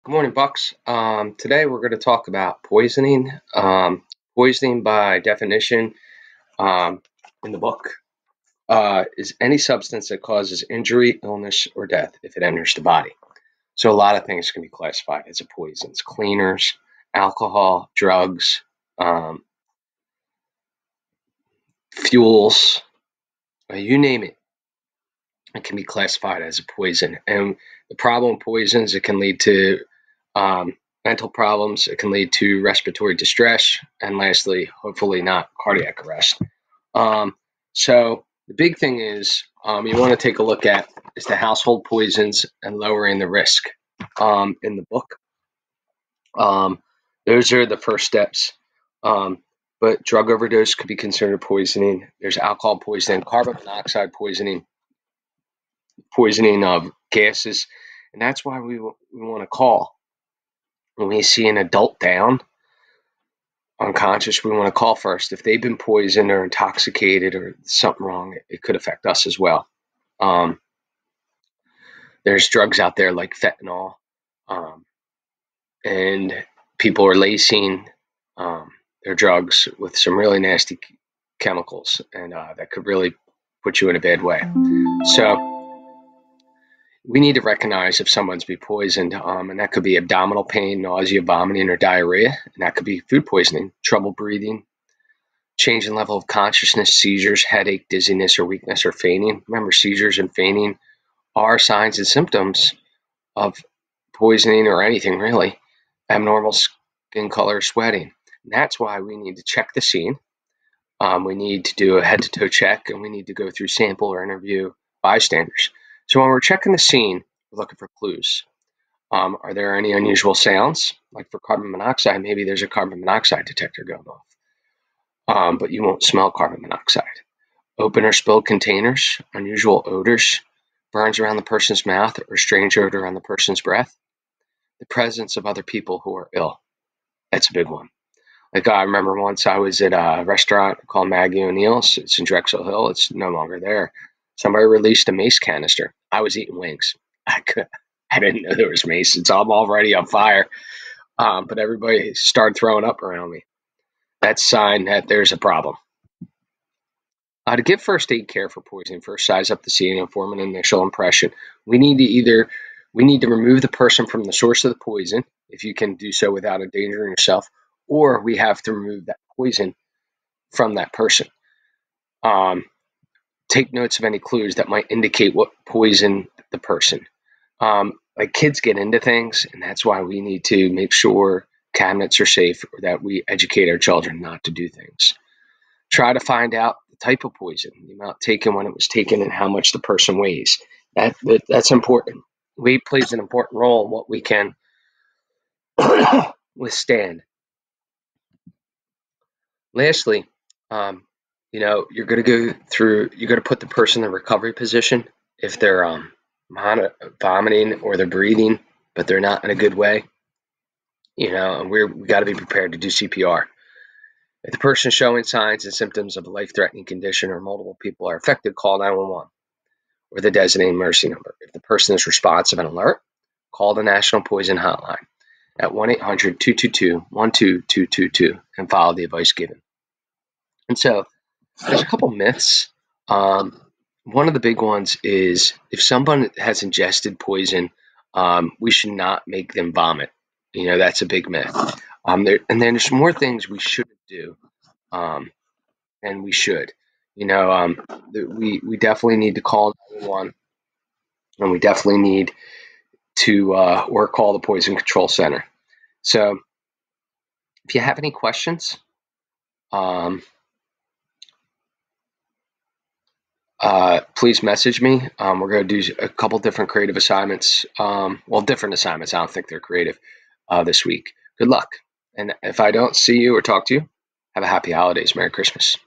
Good morning, Bucks. Today we're going to talk about poisoning. Poisoning, by definition, um, in the book, is any substance that causes injury, illness, or death if it enters the body. So a lot of things can be classified as a poisons: cleaners, alcohol, drugs, um, fuels, you name it. It can be classified as a poison. And the problem with poisons, it can lead to mental problems, it can lead to respiratory distress, and lastly, hopefully not cardiac arrest. So the big thing is you want to take a look at is the household poisons and lowering the risk in the book. Um, those are the first steps. But drug overdose could be considered poisoning. There's alcohol poisoning, carbon monoxide poisoning, poisoning of gases, and that's why we want to call when we see an adult down unconscious. We want to call first if they've been poisoned or intoxicated or something wrong. It could affect us as well. um, there's drugs out there like fentanyl, um, and people are lacing their drugs with some really nasty chemicals, and that could really put you in a bad way. So we need to recognize if someone's been poisoned, and that could be abdominal pain, nausea, vomiting, or diarrhea, and that could be food poisoning, trouble breathing, change in level of consciousness, seizures, headache, dizziness, or weakness, or fainting. Remember, seizures and fainting are signs and symptoms of poisoning or anything really. Abnormal skin color, sweating. And that's why we need to check the scene. We need to do a head-to-toe check, and we need to go through sample or interview bystanders. So when we're checking the scene, we're looking for clues. Are there any unusual sounds? Like for carbon monoxide, maybe there's a carbon monoxide detector going off, but you won't smell carbon monoxide. Open or spilled containers, unusual odors, burns around the person's mouth, or strange odor on the person's breath. The presence of other people who are ill. That's a big one. Like I remember once I was at a restaurant called Maggie O'Neill's. It's in Drexel Hill. It's no longer there. Somebody released a mace canister. I was eating wings. I didn't know there was mace. I'm already on fire. But everybody started throwing up around me. That's a sign that there's a problem. To give first aid care for poisoning, first size up the scene and form an initial impression. We need to remove the person from the source of the poison, if you can do so without endangering yourself, or we have to remove that poison from that person. Take notes of any clues that might indicate what poisoned the person. Like kids get into things, and that's why we need to make sure cabinets are safe, or that we educate our children not to do things. Try to find out the type of poison, the amount taken, when it was taken, and how much the person weighs. That's important. Weight plays an important role in what we can withstand. Lastly, you're going to you're going to put the person in a recovery position if they're vomiting or they're breathing, but they're not in a good way. And we got to be prepared to do CPR. If the person is showing signs and symptoms of a life-threatening condition or multiple people are affected, call 911 or the designated emergency number. If the person is responsive and alert, call the National Poison Hotline at 1-800-222-12222 and follow the advice given. And so there's a couple myths. One of the big ones is if someone has ingested poison, we should not make them vomit. That's a big myth. And then there's more things we shouldn't do, and we should. We definitely need to call 911, and we definitely need to or call the Poison Control Center. So if you have any questions, please message me. We're going to do a couple different creative assignments. Different assignments. I don't think they're creative this week. Good luck. And if I don't see you or talk to you, have a happy holidays. Merry Christmas.